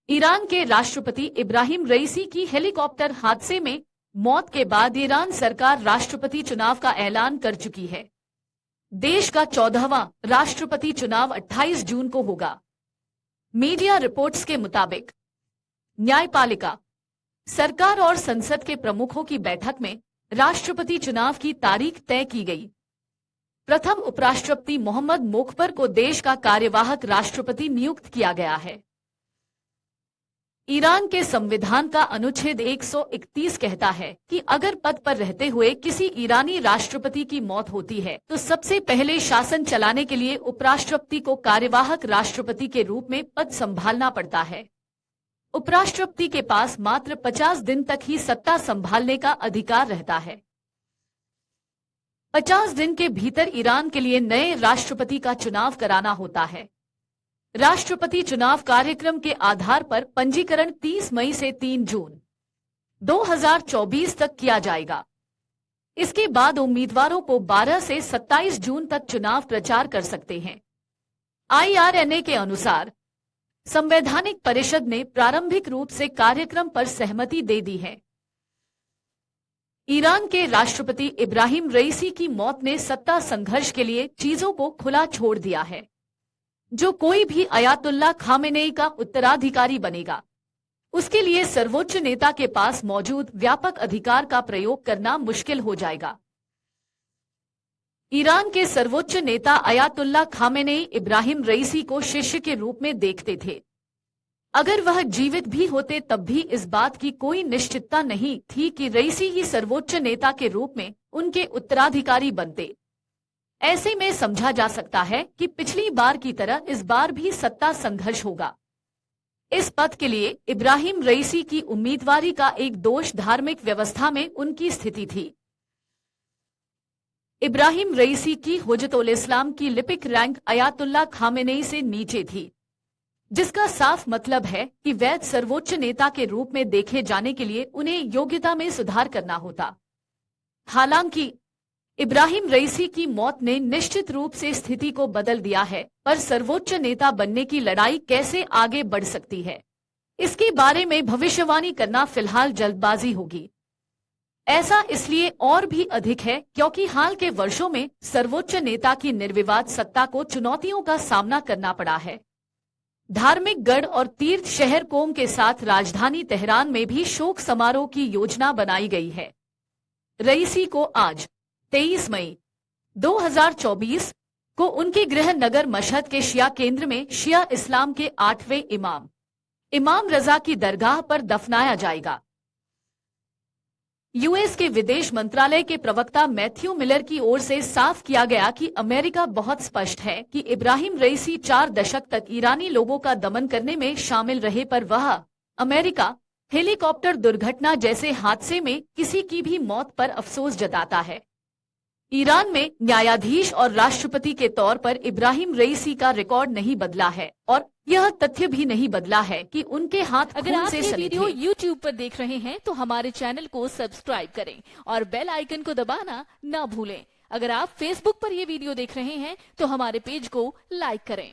Iran के राष्ट्रपति इब्राहिम रईसी की हेलीकॉप्टर हादसे में मौत के बाद ईरान सरकार राष्ट्रपति चुनाव का ऐलान कर चुकी है। देश का 14वां राष्ट्रपति चुनाव 28 जून को होगा। मीडिया रिपोर्ट्स के मुताबिक न्यायपालिका, सरकार और संसद के प्रमुखों की बैठक में राष्ट्रपति चुनाव की तारीख तय की गई। प्रथम उपराष्ट्रपति मोहम्मद मोकबर को देश का कार्यवाहक राष्ट्रपति नियुक्त किया गया है। ईरान के संविधान का अनुच्छेद 131 कहता है कि अगर पद पर रहते हुए किसी ईरानी राष्ट्रपति की मौत होती है तो सबसे पहले शासन चलाने के लिए उपराष्ट्रपति को कार्यवाहक राष्ट्रपति के रूप में पद संभालना पड़ता है। उपराष्ट्रपति के पास मात्र 50 दिन तक ही सत्ता संभालने का अधिकार रहता है। 50 दिन के भीतर ईरान के लिए नए राष्ट्रपति का चुनाव कराना होता है। राष्ट्रपति चुनाव कार्यक्रम के आधार पर पंजीकरण 30 मई से 3 जून 2024 तक किया जाएगा। इसके बाद उम्मीदवारों को 12 से 27 जून तक चुनाव प्रचार कर सकते हैं। IRNA के अनुसार संवैधानिक परिषद ने प्रारंभिक रूप से कार्यक्रम पर सहमति दे दी है। ईरान के राष्ट्रपति इब्राहिम रईसी की मौत ने सत्ता संघर्ष के लिए चीजों को खुला छोड़ दिया है। जो कोई भी अयातुल्ला खामेनेई का उत्तराधिकारी बनेगा, उसके लिए सर्वोच्च नेता के पास मौजूद व्यापक अधिकार का प्रयोग करना मुश्किल हो जाएगा। ईरान के सर्वोच्च नेता अयातुल्ला खामेनेई इब्राहिम रईसी को शिष्य के रूप में देखते थे। अगर वह जीवित भी होते तब भी इस बात की कोई निश्चितता नहीं थी कि रईसी ही सर्वोच्च नेता के रूप में उनके उत्तराधिकारी बनते। ऐसे में समझा जा सकता है कि पिछली बार की तरह इस बार भी सत्ता संघर्ष होगा। इस पद के लिए इब्राहिम रईसी की उम्मीदवारी का एक दोष धार्मिक व्यवस्था में उनकी स्थिति थी। इब्राहिम रईसी की हुज्जतुल इस्लाम की लिपिक रैंक अयातुल्ला खामेनेई से नीचे थी, जिसका साफ मतलब है कि वैध सर्वोच्च नेता के रूप में देखे जाने के लिए उन्हें योग्यता में सुधार करना होता। हालांकि इब्राहिम रईसी की मौत ने निश्चित रूप से स्थिति को बदल दिया है, पर सर्वोच्च नेता बनने की लड़ाई कैसे आगे बढ़ सकती है, इसके बारे में भविष्यवाणी करना फिलहाल जल्दबाजी होगी। ऐसा इसलिए और भी अधिक है क्योंकि हाल के वर्षों में सर्वोच्च नेता की निर्विवाद सत्ता को चुनौतियों का सामना करना पड़ा है। धार्मिक गढ़ और तीर्थ शहर कोम के साथ राजधानी तेहरान में भी शोक समारोह की योजना बनाई गई है। रईसी को आज 23 मई 2024 को उनके गृह नगर मशहद के शिया केंद्र में शिया इस्लाम के 8वें इमाम रजा की दरगाह पर दफनाया जाएगा। यूएस के विदेश मंत्रालय के प्रवक्ता मैथ्यू मिलर की ओर से साफ किया गया कि अमेरिका बहुत स्पष्ट है कि इब्राहिम रईसी 4 दशक तक ईरानी लोगों का दमन करने में शामिल रहे, पर वह अमेरिका हेलीकॉप्टर दुर्घटना जैसे हादसे में किसी की भी मौत पर अफसोस जताता है। ईरान में न्यायाधीश और राष्ट्रपति के तौर पर इब्राहिम रईसी का रिकॉर्ड नहीं बदला है और यह तथ्य भी नहीं बदला है कि उनके हाथ अगर आप से ये वीडियो YouTube पर देख रहे हैं तो हमारे चैनल को सब्सक्राइब करें और बेल आइकन को दबाना ना भूलें। अगर आप Facebook पर ये वीडियो देख रहे हैं तो हमारे पेज को लाइक करें।